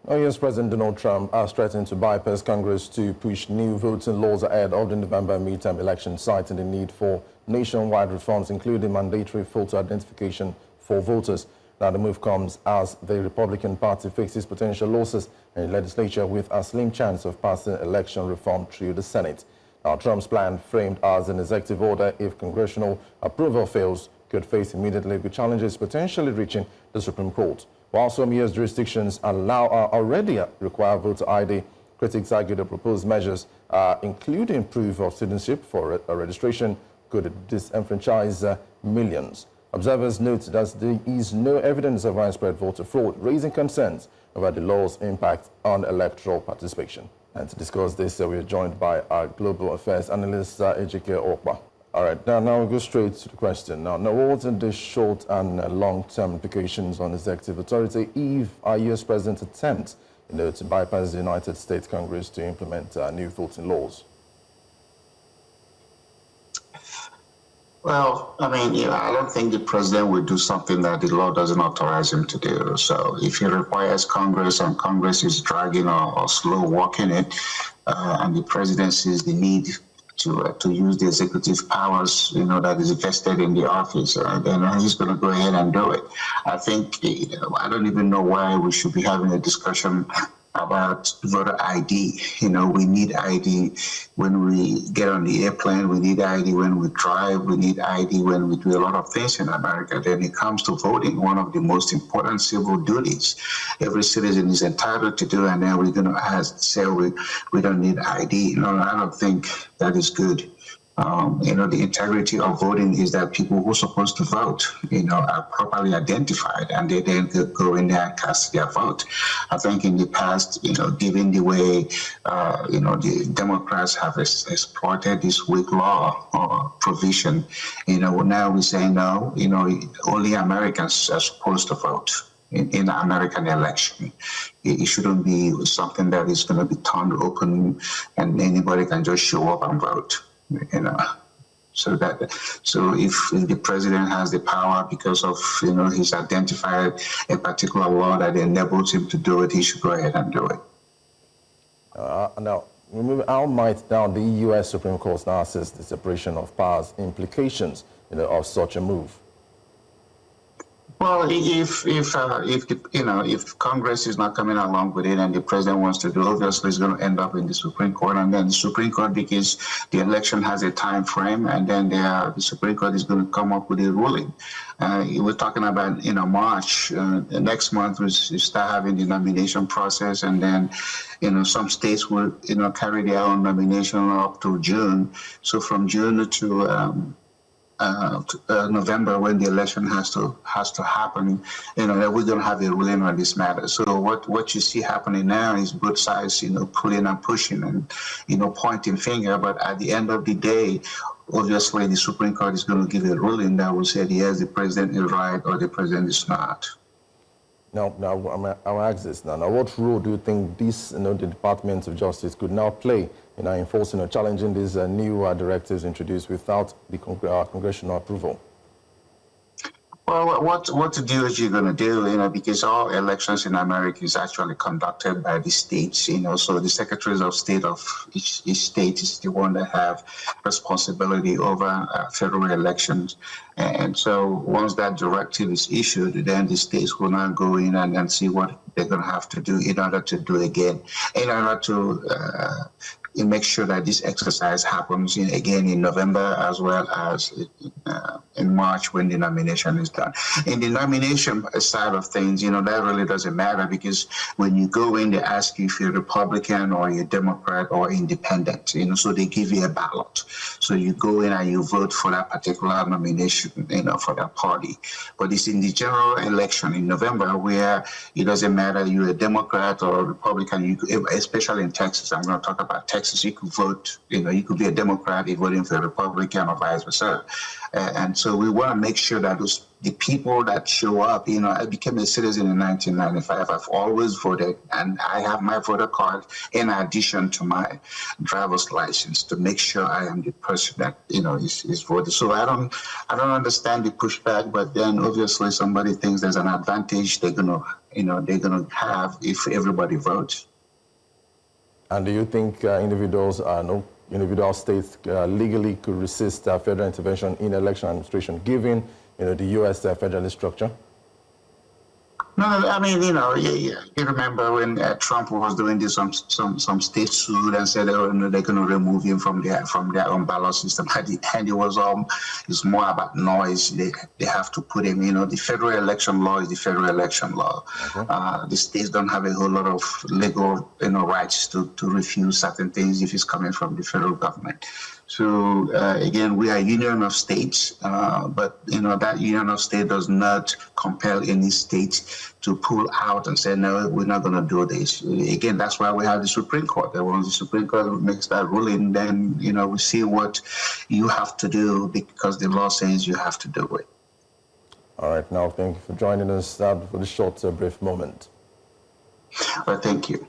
US President Donald Trump has threatened to bypass Congress to push new voting laws ahead of the November midterm election, citing the need for nationwide reforms, including mandatory photo identification for voters. Now, the move comes as the Republican Party faces potential losses in the legislature with a slim chance of passing election reform through the Senate. Now, Trump's plan, framed as an executive order if congressional approval fails, could face immediate legal challenges, potentially reaching the Supreme Court. While some U.S. jurisdictions already require voter ID, critics argue the proposed measures, including proof of citizenship for registration, could disenfranchise millions. Observers note that there is no evidence of widespread voter fraud, raising concerns about the law's impact on electoral participation. And to discuss this, we are joined by our Global Affairs Analyst, Ejike Okpa. All right, now we'll go straight to the question. Now what are the short and long-term implications on executive authority if our U.S. president attempts, to bypass the United States Congress to implement new voting laws? Well, I mean, I don't think the president will do something that the law doesn't authorize him to do. So if he requires Congress and Congress is dragging or slow walking it, and the president sees the need to use the executive powers, that is vested in the office, then he's going to go ahead and do it. I think, I don't even know why we should be having a discussion about voter ID. We need ID when we get on the airplane, we need ID when we drive, we need ID when we do a lot of things in America. Then it comes to voting, one of the most important civil duties every citizen is entitled to do, and then we're going to say we don't need ID. I don't think that is good. The integrity of voting is that people who are supposed to vote, are properly identified, and they then go in there and cast their vote. I think in the past, given the way, the Democrats have exploited this weak law or provision, now we say no, only Americans are supposed to vote in the American election. It shouldn't be something that is going to be turned open and anybody can just show up and vote. So if the president has the power because of he's identified a particular law that enables him to do it, he should go ahead and do it. Now, how might now the U.S. Supreme Court now assess the separation of powers implications of such a move? Well, if Congress is not coming along with it and the president wants to do it, obviously it's going to end up in the Supreme Court, and then the Supreme Court, because the election has a time frame, and then the Supreme Court is going to come up with a ruling. We're talking about March. Next month we start having the nomination process, and then some states will carry their own nomination up to June. So from June to November, when the election has to happen, we're going to have a ruling on this matter. So what you see happening now is both sides, pulling and pushing and, pointing finger. But at the end of the day, obviously the Supreme Court is going to give a ruling that will say, yes, the president is right or the president is not. Now, I'll ask this now. Now, what role do you think this, the Department of Justice could now play in enforcing or challenging these new directives introduced without the congressional approval? Well, what the DOJ going to do, because all elections in America is actually conducted by the states, so the secretaries of state of each state is the one that have responsibility over federal elections. And so once that directive is issued, then the states will now go in and see what they're going to have to do in order to do again, in order to make sure that this exercise happens again in November as well as in March when the nomination is done. In the nomination side of things, that really doesn't matter, because when you go in, they ask you if you're Republican or you're Democrat or independent, so they give you a ballot. So you go in and you vote for that particular nomination, for that party. But it's in the general election in November where it doesn't matter you're a Democrat or a Republican, especially in Texas. I'm going to talk about Texas. You could vote, you could be a Democrat voting for a Republican or vice versa. And so we want to make sure that those the people that show up, I became a citizen in 1995. I've always voted, and I have my voter card in addition to my driver's license to make sure I am the person that, is voted. So I don't understand the pushback, but then obviously somebody thinks there's an advantage they're gonna have if everybody votes. And do you think individual states legally could resist federal intervention in election administration, given the U.S. Federalist structure? No, I mean, you remember when Trump was doing this, some states sued and said they're going to remove him from their own ballot system. At the end, it's more about noise. They have to put him. The federal election law is the federal election law. Okay. The states don't have a whole lot of legal rights to refuse certain things if it's coming from the federal government. So again, we are a union of states, but that union of states does not compel any state to pull out and say, no, we're not going to do this. Again, that's why we have the Supreme Court. And once the Supreme Court makes that ruling, then we see what you have to do because the law says you have to do it. All right, now thank you for joining us for this short, brief moment. Well, thank you.